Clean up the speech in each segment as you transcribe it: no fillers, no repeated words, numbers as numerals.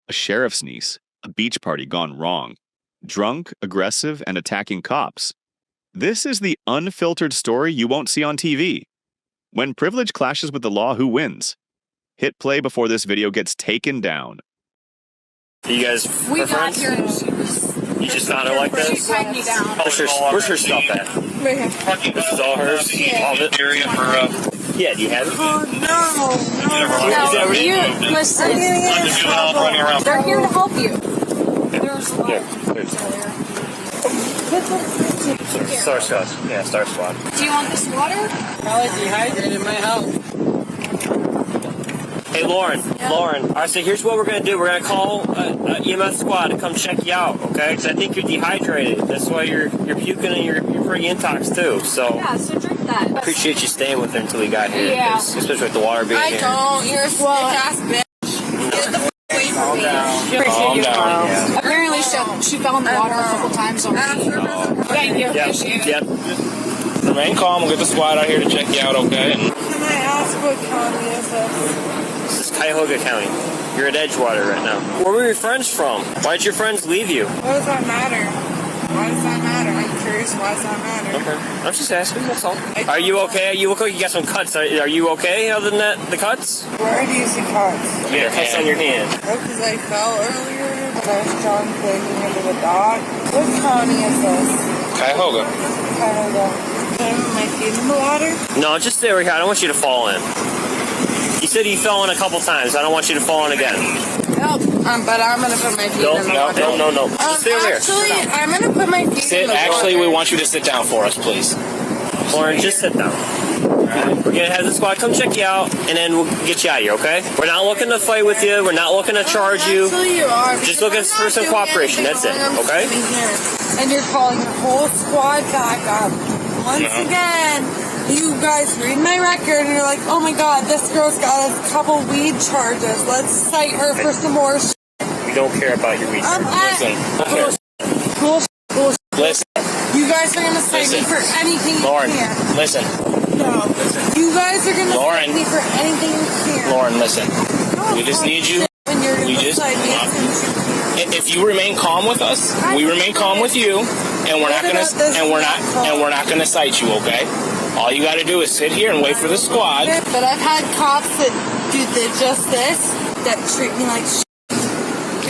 a sheriff's niece, a beach party gone wrong, drunk, aggressive, and attacking cops. This is the unfiltered story you won't see on TV. When privilege clashes with the law, who wins? Hit play before this video gets taken down. You guys We got friends? here and she was... You just found her like this? She tied me down. Where's her stuff at? Right here. This is all hers? Yeah. All of it? Yeah, do you have it? Oh, no, you listen. They're here to help you. There's a lot. Star Squad. Yeah, Star Squad. Do you want this water? Probably dehydrated, might help. Hey, Lauren. Yeah. Lauren. All right, so here's what we're going to do. We're going to call EMS squad to come check you out, okay? Because I think you're dehydrated. That's why you're puking and you're pretty intox, too. So Yeah, so drink that. appreciate you staying with her until we got here. Yeah. Especially with the water being here. don't. You're a sick-ass bitch. Get the away from me. Calm down. Yeah. Apparently she fell in the water a couple times on me. Thank you. Appreciate it. Yep. Remain calm. We'll get the squad out here to check you out, okay? And Can I ask what county is this? This is Cuyahoga County. You're at Edgewater right now. Where were your friends from? Why did your friends leave you? What does that matter? Why does that matter? I'm curious, why does that matter? Okay. I'm just asking, that's all. Are you okay? You look like you got some cuts. Are you okay other than that, the cuts? Where do you see cuts? Yeah, cuts on your hand. Oh, because I fell earlier when I was drunk breaking into the dock. What county is this? Cuyahoga. Cuyahoga. Can I put my feet in the water? No, just stay right here. I don't want you to fall in. You said you fell in a couple times. I don't want you to fall in again. Nope. But I'm going to put my feet in the water. No. Just stay over here. Actually, I'm going to put my feet in the water. Actually, we want you to sit down for us, please. Lauren, just sit down. We're going to have the squad come check you out, and then we'll get you out of here, okay? We're not looking to fight with you. We're not looking to charge you. Actually, you are. Just looking for some cooperation. That's it, okay? And you're calling the whole squad back up. Once again, you guys read my record and you're like, oh my god, this girl's got a couple weed charges. Let's cite her for some more shit. We don't care about your research. Listen. You guys are gonna cite me for anything Lauren, you can. listen. No. You guys are gonna Lauren. cite me for anything you can. Lauren, listen. No, We just need you. when you're We gonna just- cite me as soon as you can. If you remain calm with us, we remain calm with you, and we're not gonna cite you, okay? All you gotta do is sit here and wait for the squad. But I've had cops that do just this, that treat me like shit.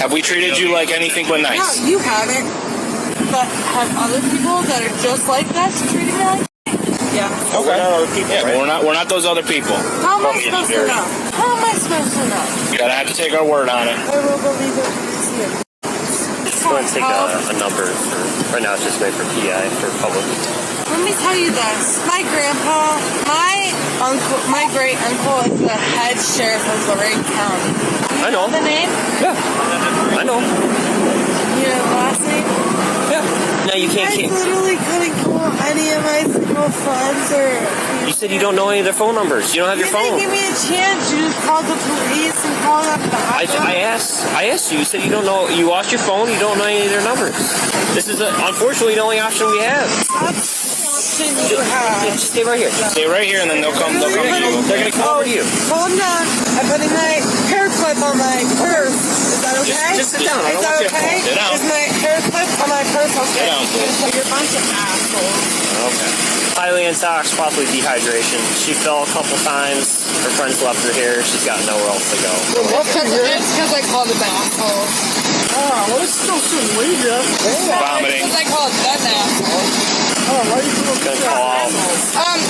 Have we treated you like anything but nice? No, you haven't. But have other people that are just like that treating me like shit? Yeah. We're not other people, Yeah, right? but we're not those other people. How am I supposed to know? How am I supposed to know? You gotta have to take our word on it. I will believe it when I see it. Just go ahead and take a number. Right now it's just made for PI, for public. Let me tell you this. My grandpa, my great uncle is the head sheriff of Lorain County. I know. The name? Yeah. I know. You know the last name? Yeah. No, you can't I keep... literally couldn't call any of my single friends or... You said you don't know any of their phone numbers. You don't have your You didn't phone. give me a chance. You just called the police and called up the I asked you. You said you don't know. You lost your phone. You don't know any of their numbers. This is unfortunately the only option we have. you have. Just stay right here. Stay right here, and then they'll come to you. They're gonna come over to you. Calm down. I'm putting my hair clip on my purse. Is that okay? Just sit down. I Is don't that want your okay? phone. Sit down. Is my hair clip on my purse okay? Sit down, please. You're a bunch of assholes. Okay. Highly intox, possibly dehydration. She fell a couple times. Her friends left her here. She's got nowhere else to go. It's because I called him an asshole. Oh, well, it's still shouldn't leave you. Vomiting. Because I called them an asshole. Oh, why are you doing Gonna call.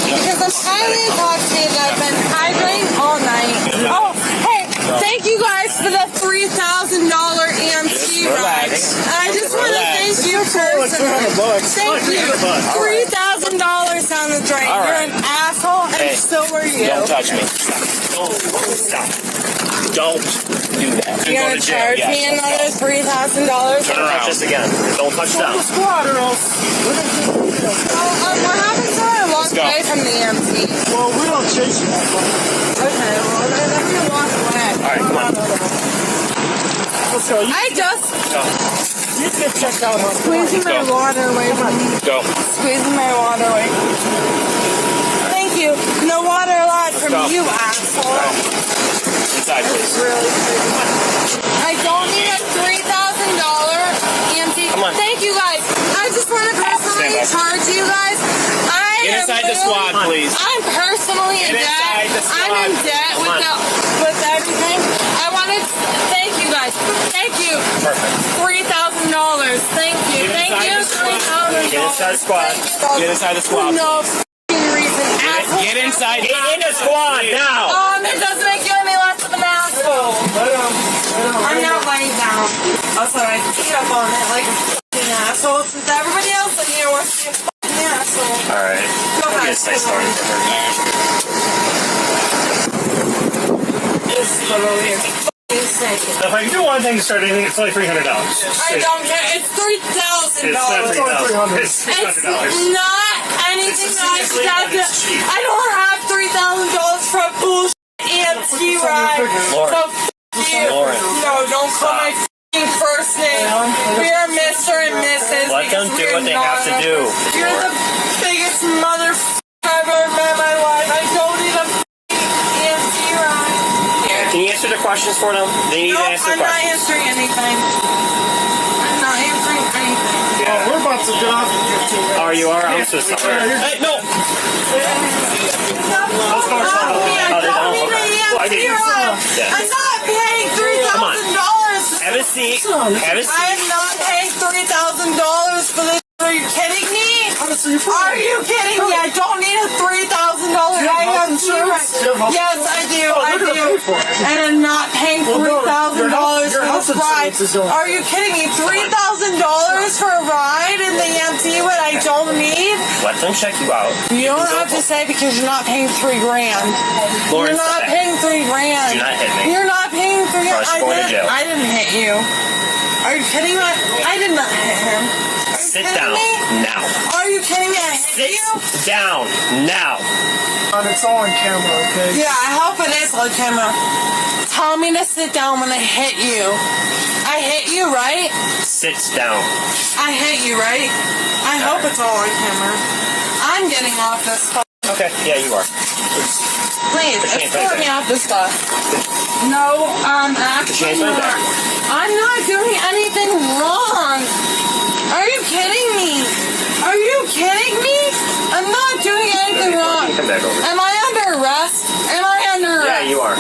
because I'm highly intoxicated. I've been hydrating all night. Oh, hey, thank you guys for the $3,000 EMT ride. I just want to thank you personally. Thank you. $3,000 down the drain. All right. You're an asshole, and Hey, so are you. Don't touch me. Stop. Don't do that. You're going to charge me another $3,000? Don't touch us again. Don't touch them. What happens when I walk go. away from the EMT? Well, we don't chase you. Okay, well, then I'm going to walk away. All right, come on. So you, I just you get checked out on squeezing my Go. water away from me. Go. Squeezing my water away. Thank you. No water allowed from Go. you, asshole. Inside, please. Really? I don't need Perfect. $3,000. Thank you. Thank you. $3,000. Get inside the squad. Get inside the squad. No f***ing reason. Asshole. Get inside. Get in the squad now. It doesn't make you any less of an asshole. I'm not laying down. Also, I beat up on it like a f***ing asshole since everybody else in here wants to be a f***ing asshole. Alright. Go ahead. Get a nice story for her. This little here. Insane. If I can do one thing to start anything, it's only $300. I don't care. It's $3,000. It's not $3,000. It's It's $600. not anything that I should have to. I don't have $3,000 for a bullshit EMT ride. Lauren. So f*** you. Lauren. No, don't call my f***ing first name. We are Mr. and Mrs. Let them do what they have to do. You're the biggest motherfucker I've ever met in my life. I don't need a f***ing EMT ride. Can you answer the questions for them? They need to answer I'm the not questions. answering anything. I'm not answering anything. We're about to get off in 15 minutes. Oh, you are? I'm so sorry. Hey, no! I'm not paying $3,000. Have a seat. Have a seat. I am not paying $3,000 for this. Are you kidding me? Are you kidding me? I don't need a $3,000 IMT ride. Yes, I do. I do. And I'm not paying $3,000 for this ride. Are you kidding me? $3,000 for a ride in the EMT when I don't need? Let them check you out. You don't have to say because you're not paying $3 grand. Lauren, You're not stop paying $3 grand. Do not hit me. You're not paying $3 grand. Or else you're going to jail. I didn't hit you. Are you kidding me? I did not hit him. Sit down now. Are you kidding me? I hit Sit you? down now. It's all on camera, okay? Yeah, I hope it is on camera. Tell me to sit down when I hit you. I hit you, right? Sit down. I hit you, right? I hope it's all on camera. I'm getting off this stuff. Okay, yeah, you are. Please, escort me off this stuff. No, actually not. I'm not doing anything wrong. Are you kidding me? Are you kidding me? I'm not doing anything wrong. Come back over. Am I under arrest? Am I under arrest? Yeah, you are.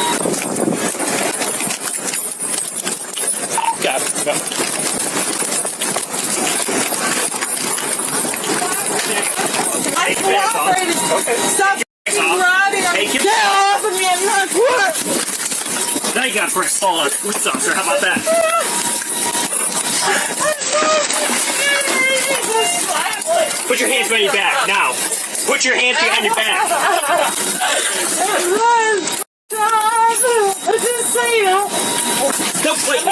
Go. I cooperated. Okay. Stop grabbing me. Take it Get off of me. I'm not what? Now you got for a stall on police officer. How about that? Put your hands behind your back now. Put your hands behind your back. Just so you know. Don't fight me.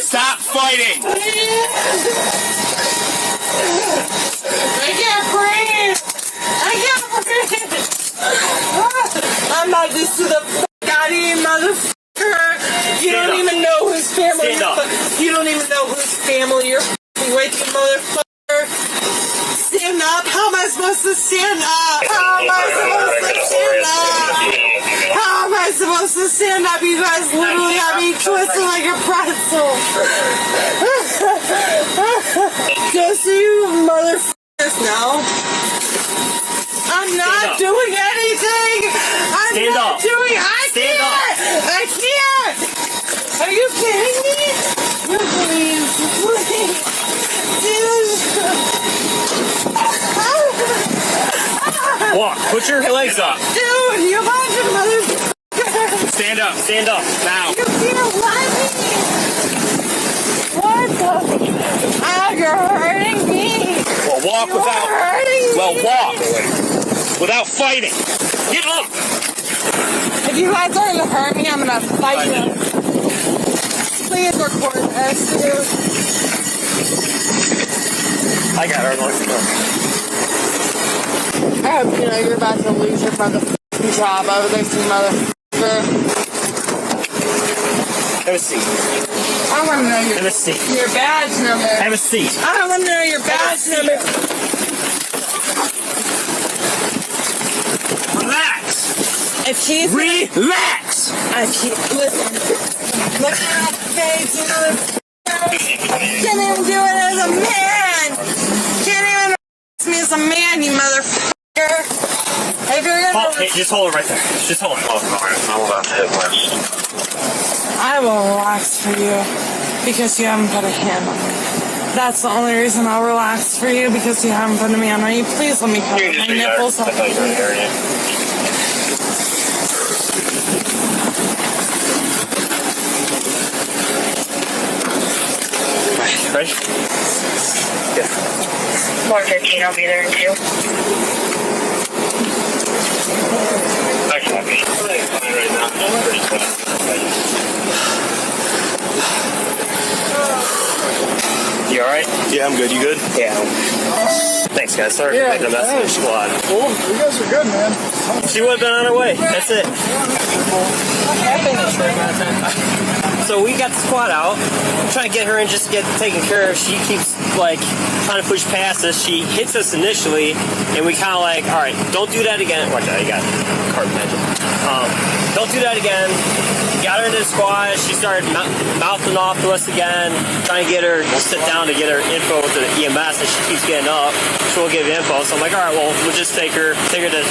Stop fighting. I can't breathe. I can't breathe. I'm not just to the f*** out of you, motherfucker. You don't even know whose family Stand up. You don't even know whose family you're f***ing with, you motherfucker. Stand up. How am I supposed to stand up? How am I supposed to stand up? How am I supposed to stand up? You guys literally have me twisted like a pretzel. Just so you motherfuckers know, I'm not doing anything. I'm Stand not up. doing. Stand up. I can't. Are you kidding me? Please, please. Walk. Put your legs up. Dude, you bunch of motherfuckers. Stand up. Stand up now. You can't let me. What the? You're hurting me. Well, walk You're without. hurting me. Well, walk without fighting. Get up. If you guys are gonna hurt me, I'm gonna fight you. Please record this, dude. I got her. I hope you know you're about to lose your motherfucking job over this motherfucker. Have a seat. I want to know Have a seat. your badge number. Have a seat. I want to know your badge number. Relax. If he's Relax. listen, look at that face, you know. Can't even do it as a man. Can't even me as a man, you motherfucker. If you're gonna Hey, just hold it right there. Just hold it. I'm about to hit West. I will relax for you because you haven't put a hand on me. That's the only reason I'll relax for you because you haven't put me on me. Please let me put my nipples on you. Ready? Yeah. 115, I'll be there in 2. I can't be. Right now. You alright? Yeah, I'm good. You good? Yeah. Thanks, guys. Sorry for making a mess of the squad. Cool. You guys are good, man. She would have been on her way. That's it. So we got the squad out. I'm trying to get her in just to get taken care of. She keeps like trying to push past us. She hits us initially, and we kind of like, all right, don't do that again. Watch out, you got cart engine. Don't do that again. Got her into the squad. She started mouthing off to us again, trying to get her to sit down to get her info to the EMS, and she keeps getting up. So we'll give you info. So I'm like, all right, well, we'll just take her to the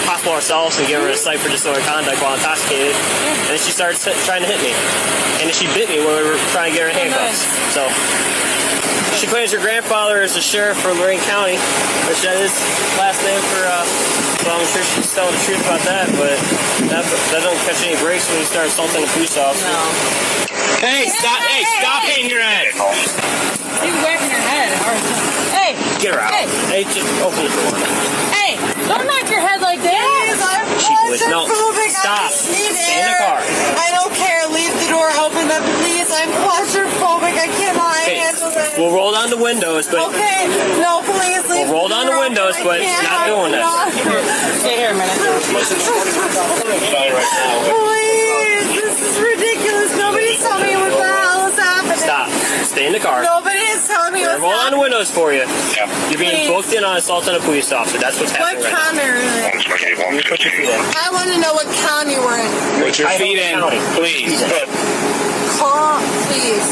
hospital ourselves and give her a site for disorderly conduct while intoxicated. And then she started trying to hit me. And then she bit me when we were trying to get her handcuffs. So she claims her grandfather is the sheriff for Lorraine County, which that is last name for, so I'm sure she's telling the truth about that, but that don't catch any breaks when you start assaulting a police officer. No. Hey, stop hitting your head. You whapping your head. Hey. Get her out. Hey, just open the door. Hey, don't knock your head like that. No, stop. Stay in the car. I don't care. Leave the door open, but please, I'm claustrophobic. I cannot handle this. We'll roll down the windows, but Okay, no, please leave. We'll roll down the windows, but not doing that. Stay here a minute. Please, this is ridiculous. Nobody's telling me what the hell is happening. Stop. Stay in the car. Nobody is telling me what's Roll down the happening. windows for you. You're being booked in on assault on a police officer. That's what's What happening right county are you in? now. Put your feet in. I want to know what county we're in. Put your feet in, please. Call, please.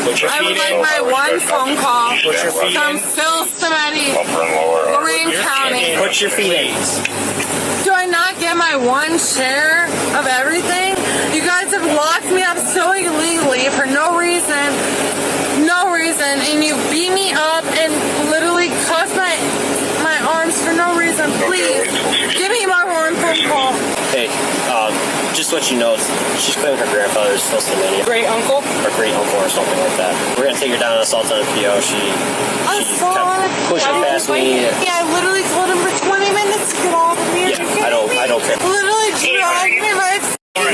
Put your I would feet like in. my one phone call Put your feet from in. Phil Cimetti, Lorraine County. Put your feet in. Do I not get my one share of everything? You guys have locked me up so illegally for no reason, and you beat me up and literally cuffed my arms for no reason. Please, give me my one phone call. Hey, just to let you know, she's claiming her grandfather is still Cimetti. Great uncle? Or great uncle or something like that. We're going to take her down on assault on a PO. She kept pushing past me. Yeah, I literally told him for 20 minutes to get off of me. Yeah, I don't care. Literally dragged me by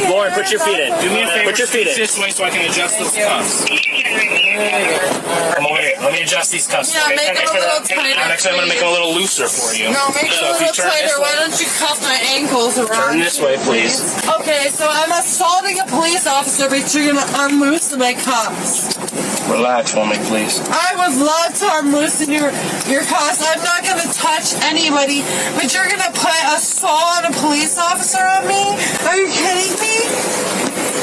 Lauren, put your feet in. Do me a favor. Put your feet in. This way so I can adjust those cuffs. Come over here. Let me adjust these cuffs. Yeah, for you. make them a little tighter. Actually, I'm going to make them a little looser for you. No, make it So a if you little turn this tighter. Why way- don't you cuff my ankles around? Turn this way, please. Okay, so I'm assaulting a police officer, but you're gonna unloosen my cuffs. Relax, woman, please. I would love to unloosen your cuffs. I'm not gonna touch anybody, but you're gonna put assault on a police officer on me? Are you kidding me?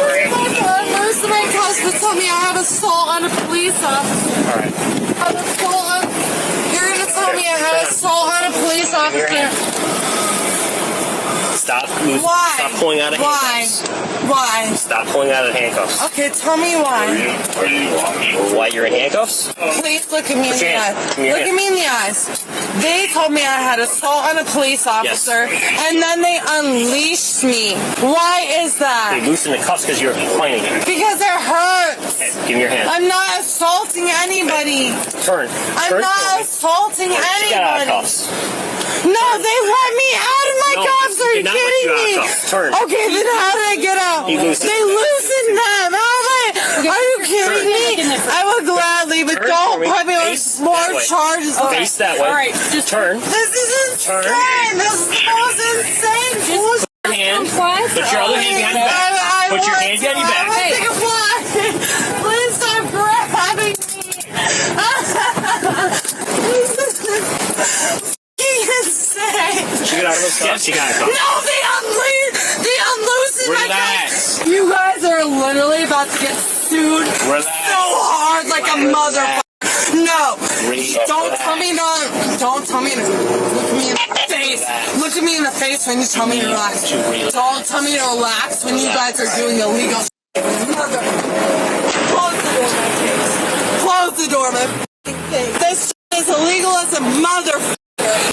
Unloosen my cuffs, but tell me I have assault on a police officer. All right. You're gonna tell me I have assault on a police officer. Stop. Why? Stop pulling out of handcuffs. Why? Stop pulling out of handcuffs. Okay, tell me why. Why you're in handcuffs? Please look at me in the eyes. Come here. Look at me in the eyes. They told me I had assault on a police officer, and then they unleashed me. Why is They that? loosen the cuffs because you're complaining. Because it hurts. Okay, give me your hand. I'm not assaulting anybody. Turn. I'm Turn not for me. assaulting Get out of anybody. cuffs. No, they let me out of my No, cuffs. he Are you did not let kidding you out me? of cuffs. Turn. Okay, then how did I get out? He loosened They loosened them. Are you kidding me? I will gladly, but Turn don't for me. put me on Face more that way. charges. Face that way. All right, just turn. This is Turn. insane. This is the most insane bullshit. Your hand. Put your other hand behind your back. Put your hand behind your back. I want to take a fly. Please stop grabbing me. Insane. Did you get out of those cuffs? You got a cuff. No, they unloosened my Relax. cuffs. You guys are literally about to get sued Relax. so hard like a motherfucker. No. Don't tell me to. Don't tell me to. Look at me in the face. Look at me in the face when you tell me to relax. Don't tell me to relax when you guys are doing illegal. Close the door, my face. This is illegal as a motherfucker.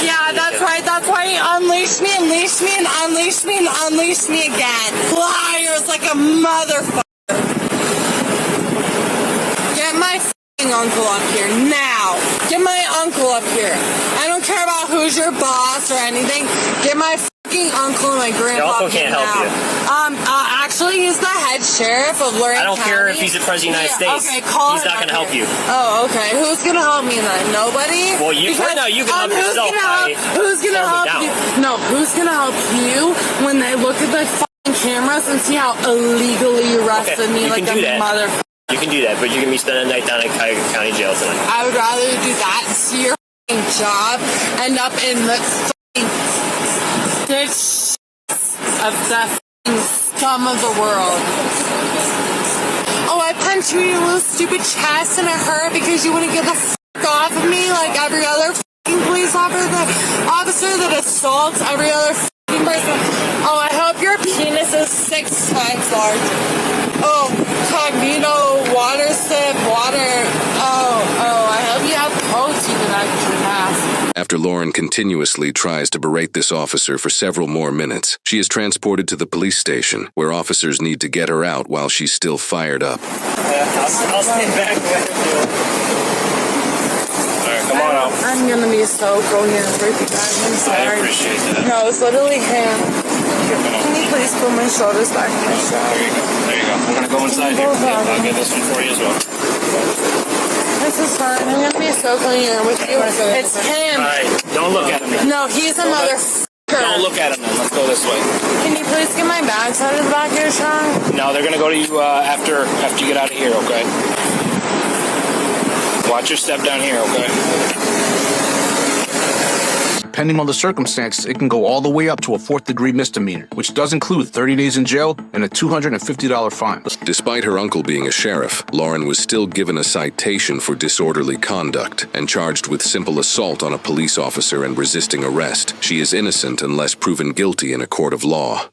Yeah, that's right. That's why he unleashed me, unleashed me, and unleashed me, and unleashed me again. Liars like a motherfucker. Get my uncle up here now. Get my uncle up here. I don't care about who's your boss or anything. Get my fucking uncle and my grandpa. Your uncle can't help you. Actually, he's the head sheriff of Lorain County. I don't care if he's the president of the United States. Okay, call he's him not going to help you. Oh, okay. Who's gonna help me then? Nobody. Well, you right now you can help yourself. Who's gonna help you? No, who's gonna help you when they look at the fucking cameras and see how illegally you arrested me like a mother? You can do that, but you're going to be spending the night down in Cuyahoga County Jail tonight. I would rather do that and see your fucking job end up in the fucking ditch of the fucking scum of the world. Oh, I punched you in your little stupid chest and it hurt because you wouldn't get the fuck off of me like every other fucking police officer that assaults every other fucking person. Oh, I hope your penis is 6 times larger. Oh, cognito, water sip, water. I hope you have protein in that mask. After Lauren continuously tries to berate this officer for several more minutes, she is transported to the police station, where officers need to get her out while she's still fired up. I'll stand back. Alright, come on out. I'm gonna be so coherent with you guys. I'm sorry. I appreciate that. No, it's literally him. Can you please pull my shoulders back from my shirt? There you go. There you go. We're gonna go inside here. I'll get this one for you as well. This is fine. I'm gonna be so coherent with you. It's him. Alright, don't look at him then. No, he's a motherfucker. Don't look at him then. Let's go this way. Can you please get my bags out of the back of your trunk? No, they're gonna go to you after you get out of here, okay? Watch your step down here, okay? Depending on the circumstances, it can go all the way up to a 4th-degree misdemeanor, which does include 30 days in jail and a $250 fine. Despite her uncle being a sheriff, Lauren was still given a citation for disorderly conduct and charged with simple assault on a police officer and resisting arrest. She is innocent unless proven guilty in a court of law.